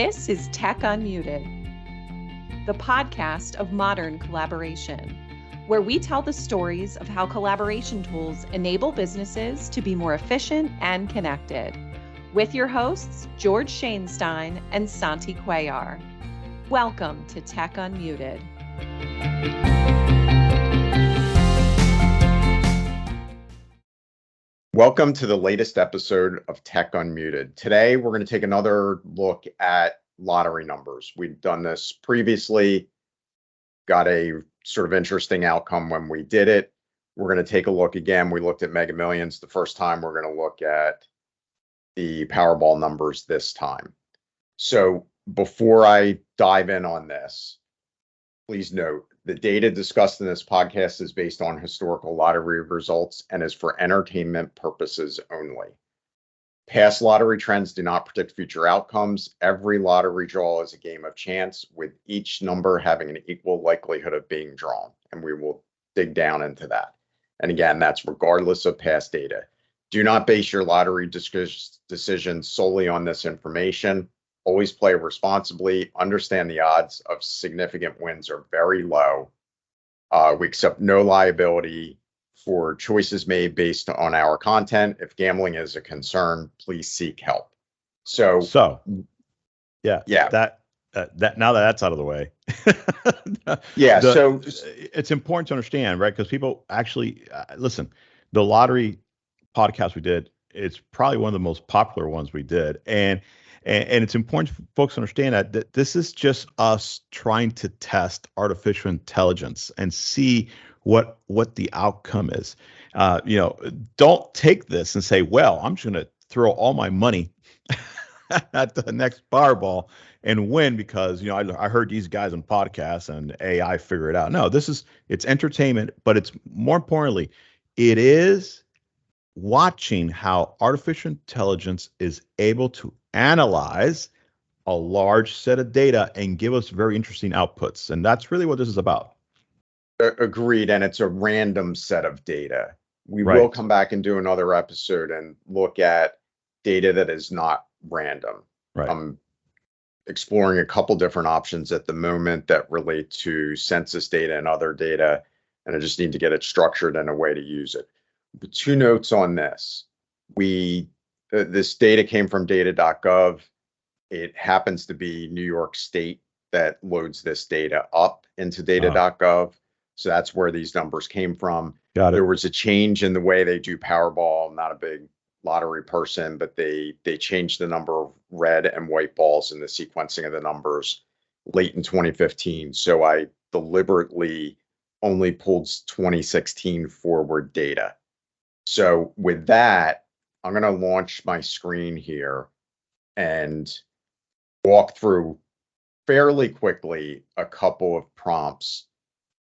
This is Tech Unmuted, the podcast of modern collaboration, where we tell the stories of how collaboration tools enable businesses to be more efficient and connected. With your hosts, George Shainstein and Santi Cuellar. Welcome to Tech Unmuted. Welcome to the latest episode of Tech Unmuted. Today, we're going to take another look at lottery numbers. We've done this previously, got a sort of interesting outcome when we did it. We're going to take a look again. We looked at Mega Millions the first time. We're going to look at the Powerball numbers this time. So before I dive in on this, please note, the data discussed in this podcast is based on historical lottery results and is for entertainment purposes only. Past lottery trends do not predict future outcomes. Every lottery draw is a game of chance, with each number having an equal likelihood of being drawn. And we will dig down into that. And again, that's regardless of past data. Do not base your lottery decisions solely on this information. Always play responsibly. Understand the odds of significant wins are very low. We accept no liability for choices made based on our content. If gambling is a concern, please seek help. So now that that's out of the way. So it's important to understand, right? Because people actually listen. The lottery podcast we did, it's probably one of the most popular ones we did, and it's important for folks to understand that this is just us trying to test artificial intelligence and see what the outcome is. Don't take this and say, well, I'm just going to throw all my money at the next Powerball and win because, I heard these guys on podcasts and AI figure it out. No, it's entertainment, but it's more importantly, it is watching how artificial intelligence is able to analyze a large set of data and give us very interesting outputs. And that's really what this is about. Agreed. And it's a random set of data. We will come back and do another episode and look at data that is not random. Right. I'm exploring a couple different options at the moment that relate to census data and other data. And I just need to get it structured in a way to use it. But 2 notes on this. This data came from data.gov. It happens to be New York State that loads this data up into data.gov. So that's where these numbers came from. Got it. There was a change in the way they do Powerball. I'm not a big lottery person, but they changed the number of red and white balls in the sequencing of the numbers late in 2015. So I deliberately only pulled 2016 forward data. So with that, I'm going to launch my screen here and walk through fairly quickly a couple of prompts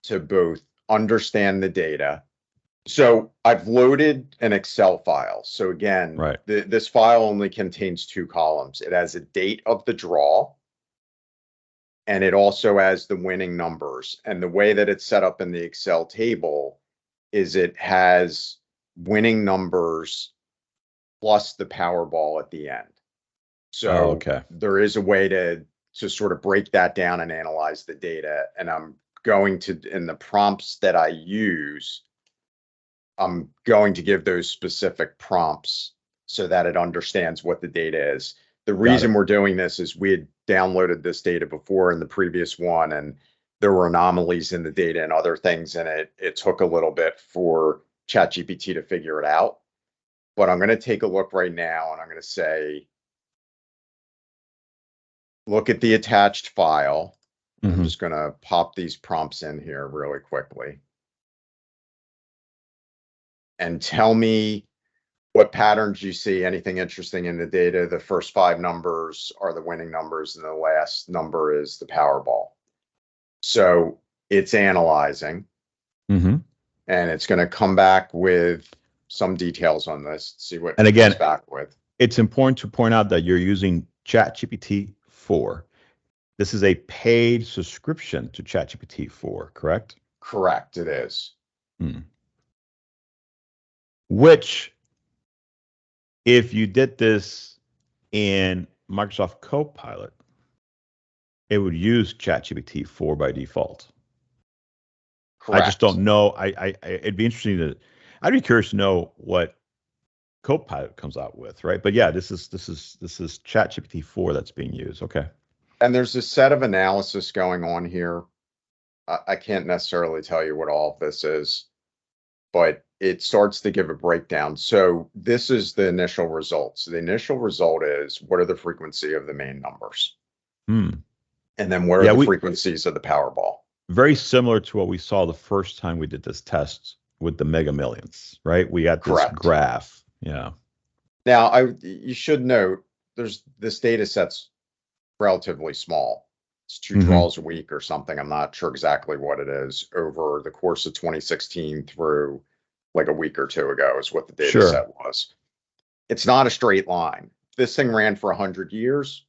to both understand the data. So I've loaded an Excel file. So again, this file only contains 2 columns. It has a date of the draw, and it also has the winning numbers. And the way that it's set up in the Excel table is it has winning numbers plus the Powerball at the end. So there is a way to sort of break that down and analyze the data. And I'm going to, in the prompts that I use, I'm going to give those specific prompts so that it understands what the data is. The reason we're doing this is we had downloaded this data before in the previous one, and there were anomalies in the data and other things, and it took a little bit for ChatGPT to figure it out. But I'm going to take a look right now, and I'm going to say, look at the attached file. I'm just going to pop these prompts in here really quickly. And tell me what patterns you see, anything interesting in the data. The first 5 numbers are the winning numbers, and the last number is the Powerball. So it's analyzing, and it's going to come back with some details on this, see what it comes back with. It's important to point out that you're using ChatGPT 4. This is a paid subscription to ChatGPT 4, correct? Correct, it is. Which, if you did this in Microsoft Copilot, it would use ChatGPT 4 by default. Correct. I just don't know. It'd be interesting I'd be curious to know what Copilot comes out with, right? But yeah, this is ChatGPT 4 that's being used. Okay. And there's a set of analysis going on here. I can't necessarily tell you what all of this is, but it starts to give a breakdown. So this is the initial results. The initial result is what are the frequency of the main numbers? And then what are the frequencies of the Powerball? Very similar to what we saw the first time we did this test with the Mega Millions, right? We got this graph. Yeah. Now, you should note this data set's relatively small. It's 2 draws a week or something. I'm not sure exactly what it is over the course of 2016 through like a week or two ago is what the data set was. It's not a straight line. If this thing ran for 100 years,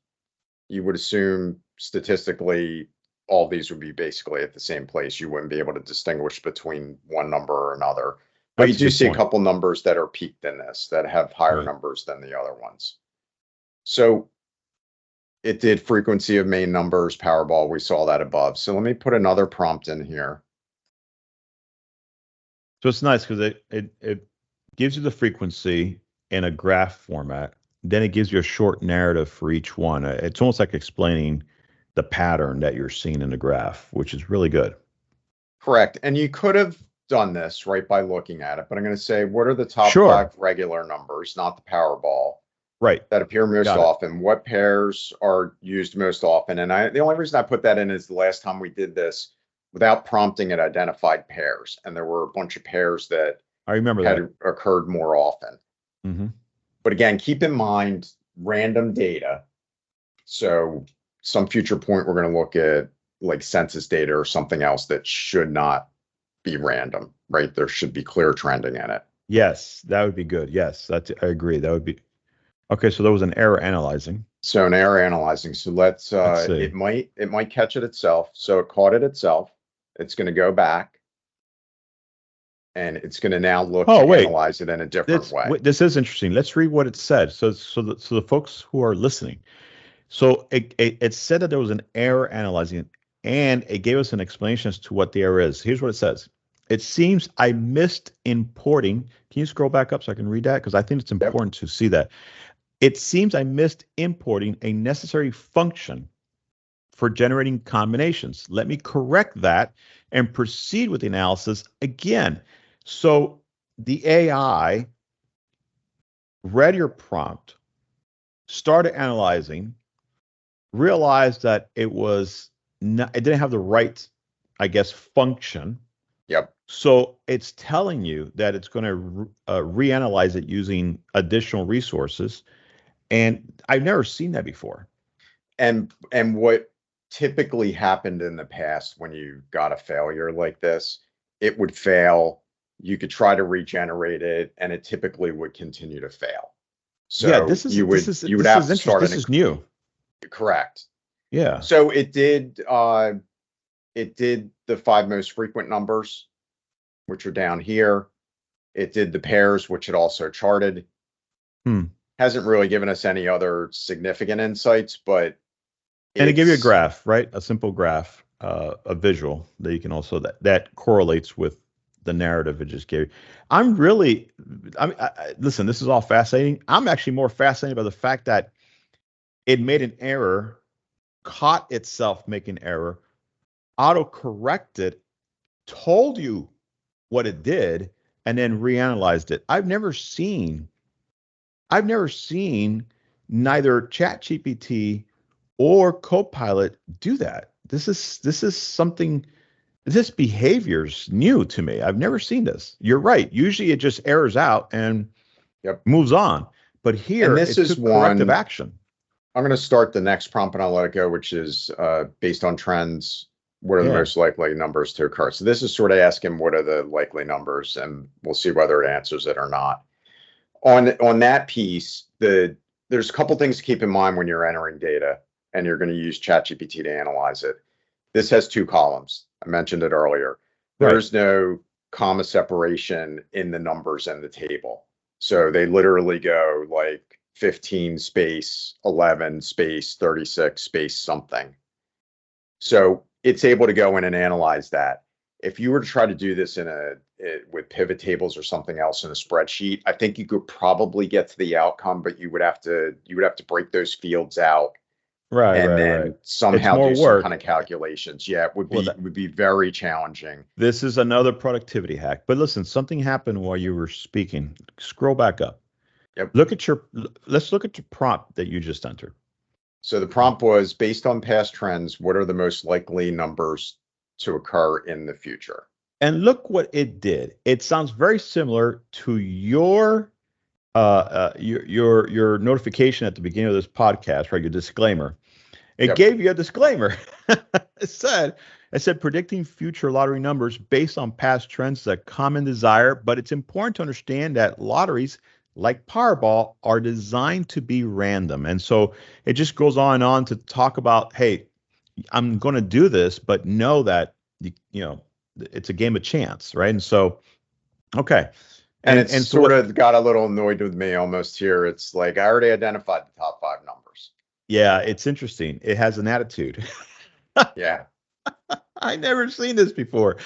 you would assume statistically all these would be basically at the same place. You wouldn't be able to distinguish between one number or another. But you do see a couple numbers that are peaked in this that have higher numbers than the other ones. So it did frequency of main numbers, Powerball. We saw that above. So let me put another prompt in here. So it's nice because it gives you the frequency in a graph format. Then it gives you a short narrative for each one. It's almost like explaining the pattern that you're seeing in the graph, which is really good. Correct. And you could have done this right by looking at it, but I'm going to say, what are the top 5 regular numbers, not the Powerball, that appear most often? What pairs are used most often? And the only reason I put that in is the last time we did this, without prompting, it identified pairs, and there were a bunch of pairs that I remember had occurred more often. But again, keep in mind random data. So some future point, we're going to look at like census data or something else that should not be random, right? There should be clear trending in it. Yes, that would be good. Yes, I agree. That would be okay. So there was an error analyzing. So an error analyzing. So let's see. It might catch it itself. So it caught it itself. It's going to go back, and it's going to now look to analyze it in a different way. This is interesting. Let's read what it said. So the folks who are listening. So it said that there was an error analyzing, and it gave us an explanation as to what the error is. Here's what it says. It seems I missed importing. Can you scroll back up so I can read that? Because I think it's important to see that. It seems I missed importing a necessary function for generating combinations. Let me correct that and proceed with the analysis again. So the AI read your prompt, started analyzing, realized that it didn't have the right, I guess, function. So it's telling you that it's going to reanalyze it using additional resources. And I've never seen that before. And what typically happened in the past when you got a failure like this, it would fail. You could try to regenerate it, and it typically would continue to fail. So yeah, this is new. Correct. Yeah. So it did the 5 most frequent numbers, which are down here. It did the pairs, which it also charted. Hasn't really given us any other significant insights, but and it gave you a graph, right? A simple graph, a visual that you can also that correlates with the narrative it just gave you. Listen, this is all fascinating. I'm actually more fascinated by the fact that it made an error, caught itself making error, auto-corrected, told you what it did, and then reanalyzed it. I've never seen neither ChatGPT or Copilot do that. This is something. This behavior's new to me. I've never seen this. You're right. Usually it just errors out and moves on. But here, this is corrective action. I'm going to start the next prompt and I'll let it go, which is based on trends. What are the most likely numbers to occur? So this is sort of asking what are the likely numbers, and we'll see whether it answers it or not. On that piece, there's a couple things to keep in mind when you're entering data and you're going to use ChatGPT to analyze it. This has 2 columns. I mentioned it earlier. There's no comma separation in the numbers in the table. So they literally go like 15 space 11 space 36 space something. So it's able to go in and analyze that. If you were to try to do this with pivot tables or something else in a spreadsheet, I think you could probably get to the outcome, but you would have to break those fields out and then It's somehow more do some work. kind of calculations. Yeah, it would be Well, would be very challenging. This is another productivity hack. But listen, something happened while you were speaking. Scroll back up. Yep. Let's look at your prompt that you just entered. So the prompt was, based on past trends, what are the most likely numbers to occur in the future? And look what it did. It sounds very similar to your notification at the beginning of this podcast, right? Your disclaimer. It Yep. gave you a disclaimer. It said predicting future lottery numbers based on past trends is a common desire, but it's important to understand that lotteries, like Powerball, are designed to be random. And so it just goes on and on to talk about, hey, I'm going to do this, but know that it's a game of chance, right? And so, okay. And sort of got a little annoyed with me almost here. It's like, I already identified the top 5 numbers. Yeah, it's interesting. It has an attitude. Yeah. I never seen this before.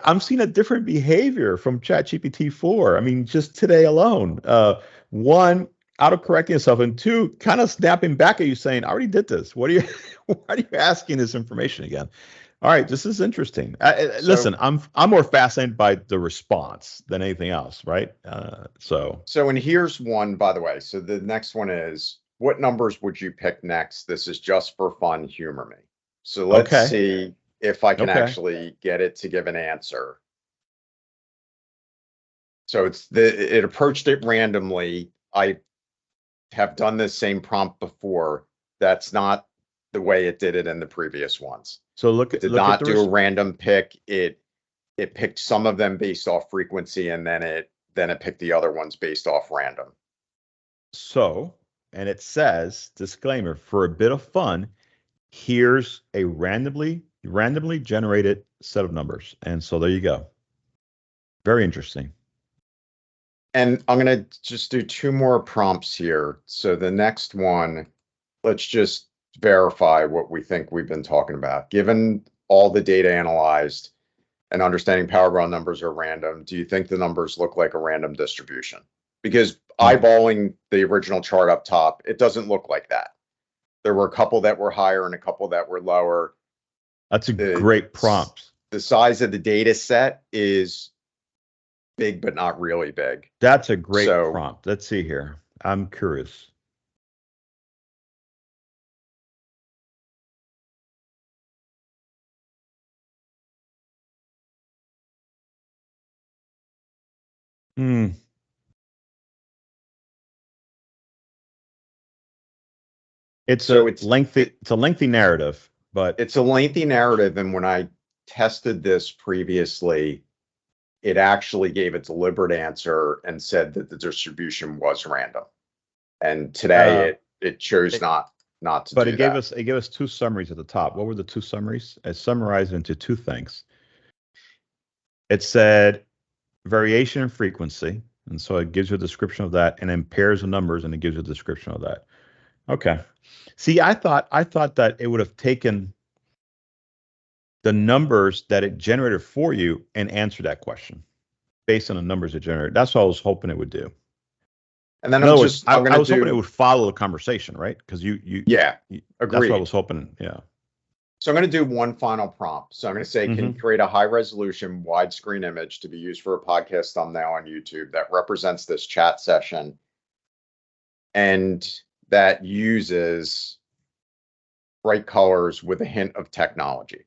I'm seeing a different behavior from ChatGPT 4. I mean, just today alone. One, auto-correcting itself, and 2, kind of snapping back at you saying, I already did this. Why are you asking this information again? All right, this is interesting. Listen, I'm more fascinated by the response than anything else, right? So and here's one, by the way. So the next one is, what numbers would you pick next? This is just for fun, humor me. So let's see if I can actually get it to give an answer. So it approached it randomly. I have done this same prompt before. That's not the way it did it in the previous ones. So it did not do a random pick. It picked some of them based off frequency, and then it picked the other ones based off random. So, and it says, disclaimer, for a bit of fun, here's a randomly generated set of numbers. And so there you go. Very interesting. And I'm going to just do 2 more prompts here. So the next one, let's just verify what we think we've been talking about. Given all the data analyzed and understanding Powerball numbers are random, do you think the numbers look like a random distribution? Because eyeballing the original chart up top, it doesn't look like that. There were a couple that were higher and a couple that were lower. That's a great prompt. The size of the data set is big, but not really big. That's a great prompt. Let's see here. I'm curious. It's a lengthy narrative, but it's a lengthy narrative. And when I tested this previously, it actually gave a deliberate answer and said that the distribution was random. And today it chose not to. But it gave us 2 summaries at the top. What were the 2 summaries? It summarized into 2 things. It said variation in frequency, and so it gives you a description of that, and then pairs of numbers, and it gives you a description of that. Okay. See, I thought that it would have taken the numbers that it generated for you and answered that question based on the numbers it generated. That's what I was hoping it would do. And then I was hoping it would follow the conversation, right? Because agreed. That's what I was hoping. Yeah. So I'm going to do one final prompt. So I'm going to say, can you create a high resolution widescreen image to be used for a podcast thumbnail on YouTube that represents this chat session and that uses bright colors with a hint of technology?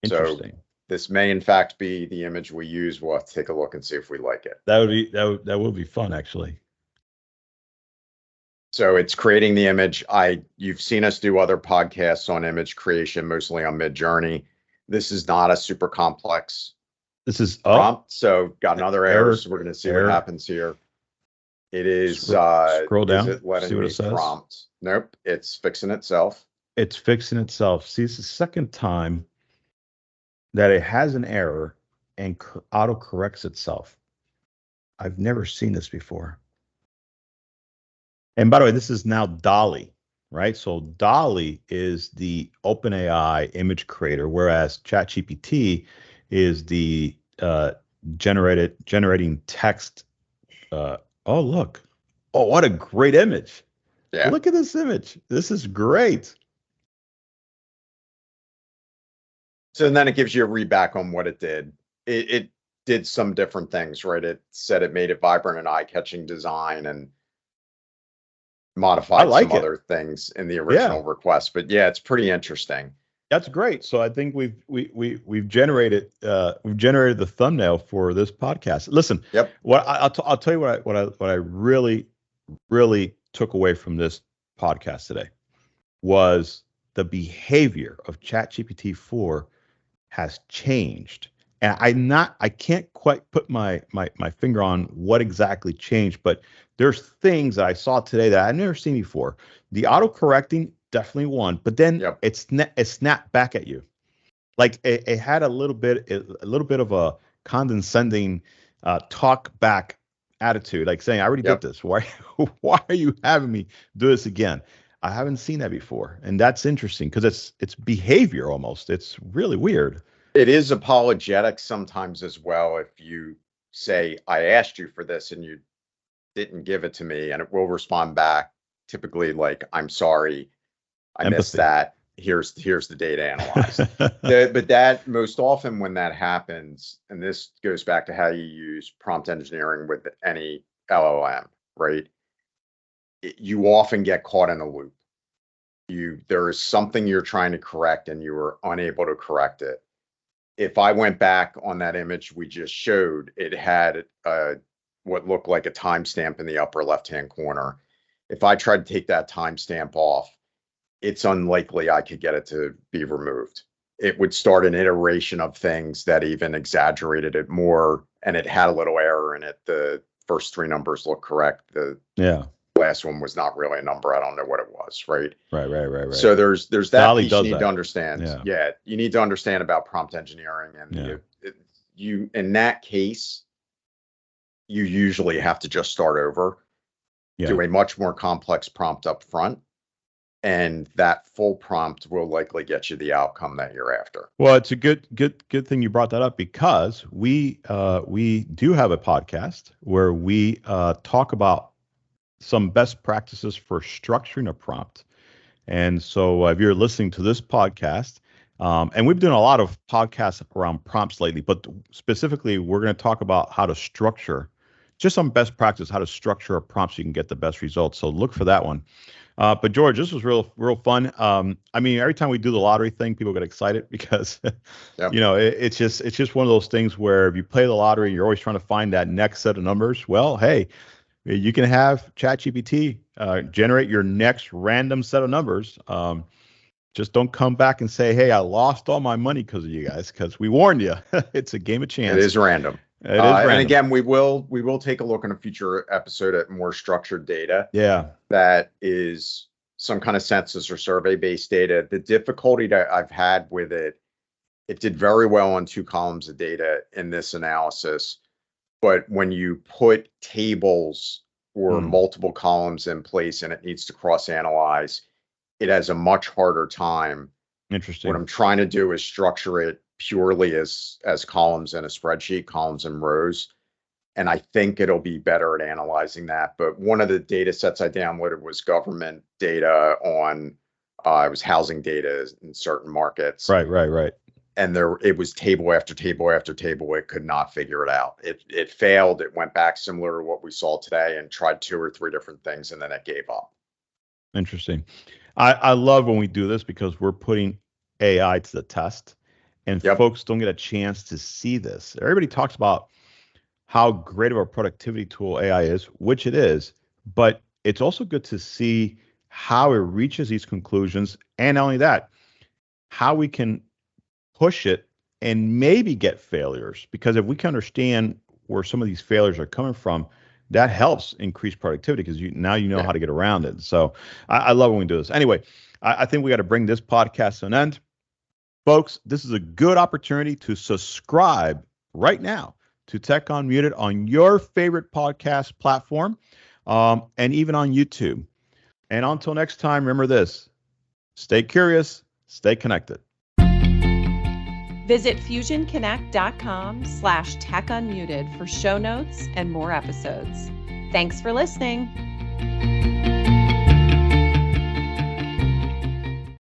Interesting. So this may in fact be the image we use. We'll have to take a look and see if we like it. That would be fun, actually. So it's creating the image. You've seen us do other podcasts on image creation, mostly on Midjourney. This is not a super complex prompt. So got another error. So we're going to see what happens here. It is scroll down. Is it letting see what me it says? Prompt? Nope. It's fixing itself. It's fixing itself. See, it's the second time that it has an error and auto corrects itself. I've never seen this before. And by the way, this is now Dolly, right? So DALL-E is the OpenAI image creator, whereas ChatGPT is the generating text. Oh, look. Oh, what a great image. Yeah. Look at this image. This is great. So then it gives you a read back on what it did. It did some different things, right? It said it made it vibrant and eye-catching design and modified like some it. other things in the original request. But yeah, it's pretty interesting. That's great. So I think we've generated the thumbnail for this podcast. Listen, I'll tell you what I really took away from this podcast today was the behavior of ChatGPT 4 has changed. And I can't quite put my finger on what exactly changed, but there's things that I saw today that I've never seen before. The autocorrecting, definitely one, but then it snapped back at you. Like it had a little bit of a condescending talk back attitude, like saying, I already did this. Why are you having me do this again? I haven't seen that before. And that's interesting because it's behavior almost. It's really weird. It is apologetic sometimes as well. If you say, I asked you for this and you didn't give it to me, and it will respond back typically like, I'm sorry, I missed that. Here's the data analyzed. But that most often when that happens, and this goes back to how you use prompt engineering with any LLM, right? You often get caught in a loop. There is something you're trying to correct and you were unable to correct it. If I went back on that image we just showed, it had what looked like a timestamp in the upper left-hand corner. If I tried to take that timestamp off, it's unlikely I could get it to be removed. It would start an iteration of things that even exaggerated it more, and it had a little error in it. The first three numbers look correct. The last one was not really a number. I don't know what it was, right? Right. So there's that piece you need to understand. Yeah, you need to understand about prompt engineering, and you in that case, you usually have to just start over, do a much more complex prompt up front, and that full prompt will likely get you the outcome that you're after. Well, it's a good thing you brought that up, because we do have a podcast where we talk about some best practices for structuring a prompt. And so if you're listening to this podcast, and we've done a lot of podcasts around prompts lately, but specifically we're going to talk about how to structure, just some best practice, how to structure a prompt so you can get the best results. So look for that one. But George, this was real fun. I mean, every time we do the lottery thing, people get excited because, it's just one of those things where if you play the lottery, you're always trying to find that next set of numbers. Well, hey, you can have ChatGPT generate your next random set of numbers. Just don't come back and say, hey, I lost all my money because of you guys, because we warned you. It's a game of chance. It is random. It is random. And again, we will take a look in a future episode at more structured data. Yeah. That is some kind of census or survey-based data. The difficulty that I've had with it did very well on 2 columns of data in this analysis. But when you put tables or multiple columns in place and it needs to cross-analyze, it has a much harder time. Interesting. What I'm trying to do is structure it purely as columns in a spreadsheet, columns and rows. And I think it'll be better at analyzing that. But one of the data sets I downloaded was government data on, it was housing data in certain markets. Right. And it was table after table after table. It could not figure it out. It failed. It went back similar to what we saw today and tried 2 or 3 different things, and then it gave up. Interesting. I love when we do this because we're putting AI to the test, and folks don't get a chance to see this. Everybody talks about how great of a productivity tool AI is, which it is, but it's also good to see how it reaches these conclusions, and not only that, how we can push it and maybe get failures, because if we can understand where some of these failures are coming from, that helps increase productivity, because now you know how to get around it. So I love when we do this. Anyway, I think we got to bring this podcast to an end. Folks, this is a good opportunity to subscribe right now to Tech Unmuted on your favorite podcast platform, and even on YouTube. And until next time, remember this: stay curious, stay connected. Visit fusionconnect.com/techunmuted for show notes and more episodes. Thanks for listening.